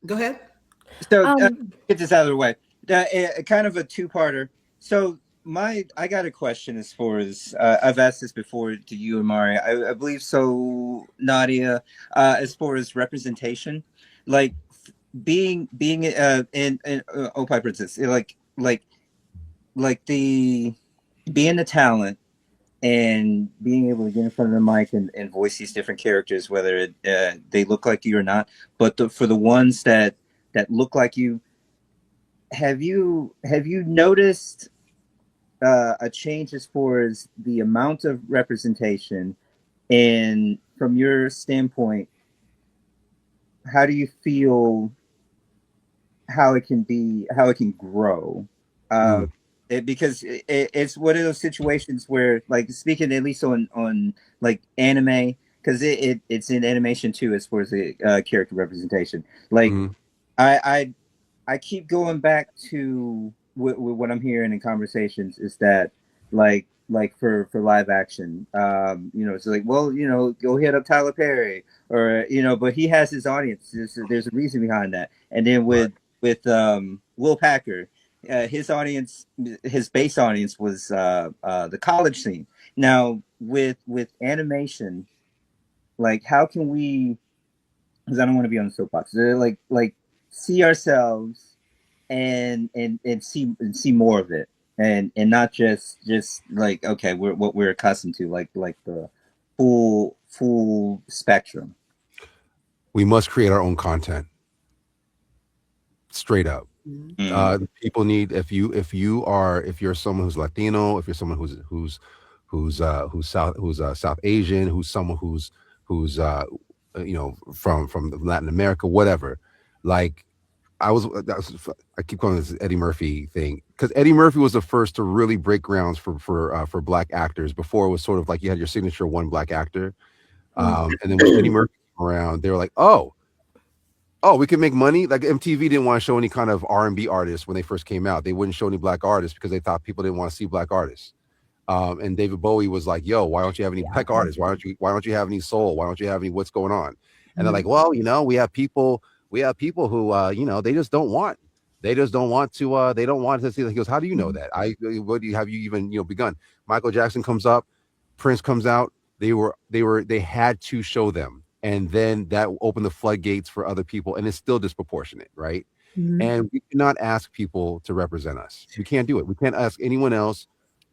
Go ahead. So Um, get this out of the way. Kind of a two-parter. So I got a question as far as I've asked this before to you, Amari. I believe so, Nadia. As far as representation, like being in Opie Princess, like the being the talent and being able to get in front of the mic and voice these different characters, whether they look like you or not. But for the ones that look like you, have you noticed a change as far as the amount of representation, and from your standpoint, how do you feel how it can grow? Uh, Mm, because it's one of those situations where, like, speaking at least on like anime, because it's in animation too as far as the character representation. Like, mm, I I keep going back to what I'm hearing in conversations is that, for live action, it's like, well, go hit up Tyler Perry, or but he has his audience. There's a reason behind that. And then right. with Will Packer, his audience, his base audience was the college scene. Now with animation, like, how can we? Because I don't want to be on the soapbox. Like see ourselves and see more of it, and not just like, okay, we're what we're accustomed to, like the full spectrum. We must create our own content. Straight up. Mhm. Mm. People need, if you're someone who's Latino, if you're someone who's South Asian, who's someone who's from Latin America, whatever. Like, I keep calling this Eddie Murphy thing, because Eddie Murphy was the first to really break grounds for black actors. Before, it was sort of like you had your signature one black actor, and then when Eddie Murphy came around, they were like, oh, we can make money. Like, MTV didn't want to show any kind of R&B artists when they first came out. They wouldn't show any black artists because they thought people didn't want to see black artists. And David Bowie was like, "Yo, why don't you have any black artists? Why don't you have any soul? Why don't you have any what's going on?" And they're like, "Well, we have people who they don't want to see." He goes, "How do you know that? What do you have you even begun?" Michael Jackson comes up, Prince comes out. They had to show them, and then that opened the floodgates for other people, and it's still disproportionate, right? Mhm. And we cannot ask people to represent us. We can't do it. We can't ask anyone else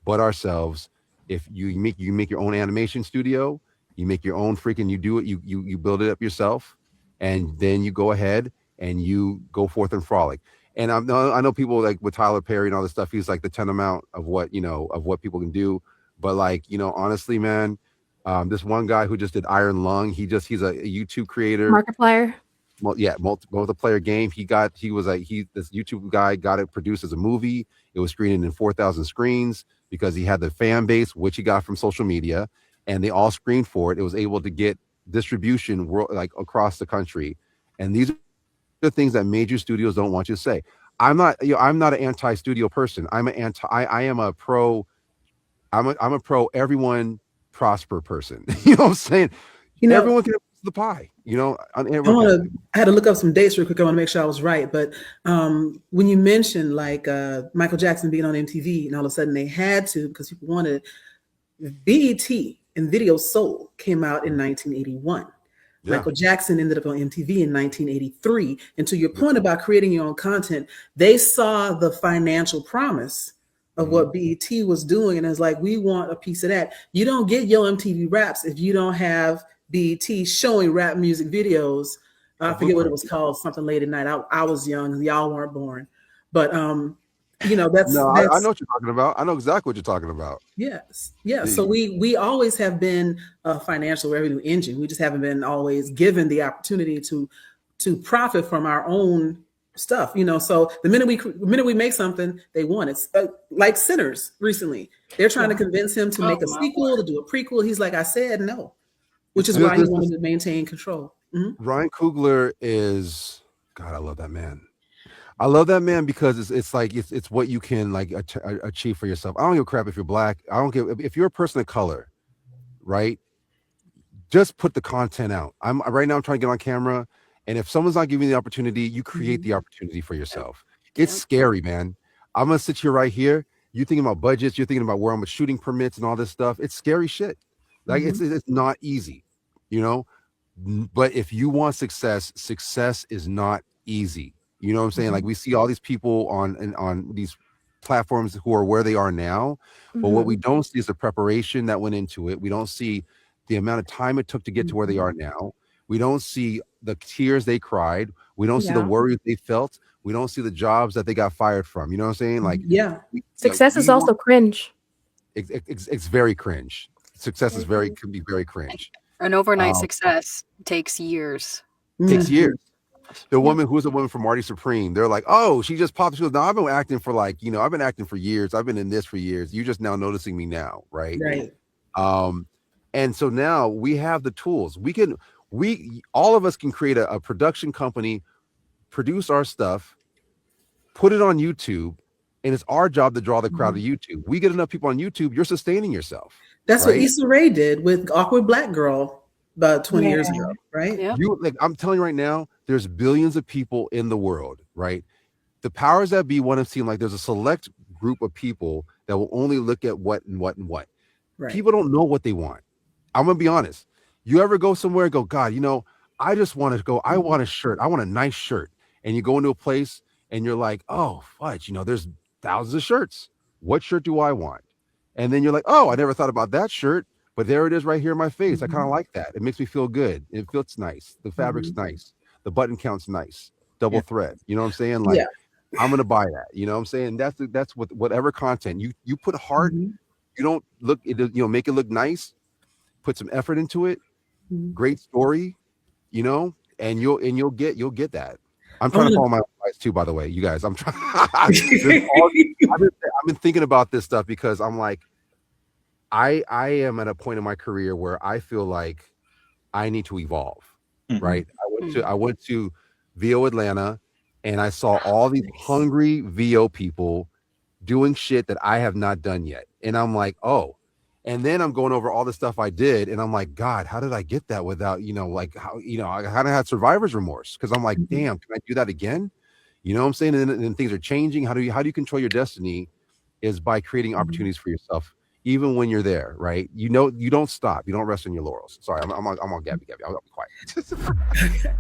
but ourselves. If you make your own animation studio, you make your own freaking, you do it, you build it up yourself, and then you go ahead and you go forth and frolic. And I know people like with Tyler Perry and all this stuff, he's like the 10 amount of what people can do. But, like, honestly, man, this one guy who just did Iron Lung, he's a YouTube creator. Markiplier. Yeah, multiplayer game. This YouTube guy got it produced as a movie. It was screened in 4,000 screens because he had the fan base, which he got from social media, and they all screened for it. It was able to get distribution like across the country. And these are the things that major studios don't want you to say. I'm not an anti-studio person. I am a pro. I'm a pro everyone prosper person. You know what I'm saying? You know, Everyone can have the pie, I want to. I had to look up some dates real quick. I want to make sure I was right. But when you mentioned like Michael Jackson being on MTV, and all of a sudden they had to because people wanted BET and Video Soul came out in 1981. Yeah. Michael Jackson ended up on MTV in 1983. And to your point about creating your own content, they saw the financial promise of what BET was doing. And it's like, we want a piece of that. You don't get your MTV raps if you don't have BET showing rap music videos. I forget what it was called, something late at night. I was young, y'all weren't born. But that's No, I that's know what you're talking about. I know exactly what you're talking about. yes. Yeah. So we always have been a financial revenue engine. We just haven't been always given the opportunity to profit from our own stuff. So the minute we make something, they want it. Like Sinners recently, they're trying to convince him to make a sequel, to do a prequel. He's like, I said no, which is why he wanted to maintain control. Ryan Coogler is, God, I love that man. I love that man because it's like it's what you can like achieve for yourself. I don't give a crap if you're black. I don't give if you're a person of color, right? Just put the content out. I'm right now. I'm trying to get on camera, And if someone's not giving you the opportunity, you create the opportunity for yourself. It's Yeah. scary, man. I'm gonna sit here right here. You're thinking about budgets. You're thinking about where I'm shooting permits and all this stuff. It's scary shit. Like it's not easy, you know. But if you want success, success is not easy. You know what I'm saying? Like we see all these people on these platforms who are where they are now, but what we don't see is the preparation that went into it. We don't see the amount of time it took to get to where they are now. We don't see the tears they cried. We don't see the worries they felt. We don't see the jobs that they got fired from. You know what I'm saying? Like, Success is also cringe. It's very cringe. Success can be very cringe. An overnight success takes years. Takes years. The woman who's a woman from Marty Supreme, they're like, oh, she just popped. She goes, no, I've been acting for like, you know, I've been acting for years. I've been in this for years. You're just now noticing me now, right? Right. And so now we have the tools. All of us can create a production company, produce our stuff, put it on YouTube, and it's our job to draw the crowd to YouTube. We get enough people on YouTube, you're sustaining yourself. That's right? what Issa Rae did with Awkward Black Girl about 20 years ago, right? Yeah. I'm telling you right now, there's billions of people in the world, right? The powers that be want to seem like there's a select group of people that will only look at what and what and what. Right. People don't know what they want. I'm gonna be honest. You ever go somewhere and go, God, you know, I just want to go. I want a shirt. I want a nice shirt. And you go into a place and you're like, oh, fudge, you know, there's thousands of shirts. What shirt do I want? And then you're like, oh, I never thought about that shirt, but there it is right here in my face. I kind of like that. It makes me feel good. It feels nice. The fabric's nice. The button count's nice. Double thread. You know what I'm saying? Like, I'm gonna buy that. You know what I'm saying? That's what whatever content you put heart. You don't look it. You know, make it look nice. Put some effort into it. Great story. You know, and you'll get that. I'm trying to follow my advice too, by the way, you guys. I'm trying. I've been thinking about this stuff because I'm like, I am at a point in my career where I feel like I need to evolve. Right. I went to VO Atlanta and I saw all these hungry VO people doing shit that I have not done yet. And I'm like, oh. And then I'm going over all the stuff I did, and I'm like, God, how did I get that without, you know, like how, you know, I kind of had survivor's remorse because I'm like, damn, can I do that again? You know what I'm saying? And then things are changing. How do you control your destiny? Is by creating opportunities for yourself, even when you're there, right? You know, you don't stop. You don't rest on your laurels. Sorry, I'm on Gabby. I'll be quiet.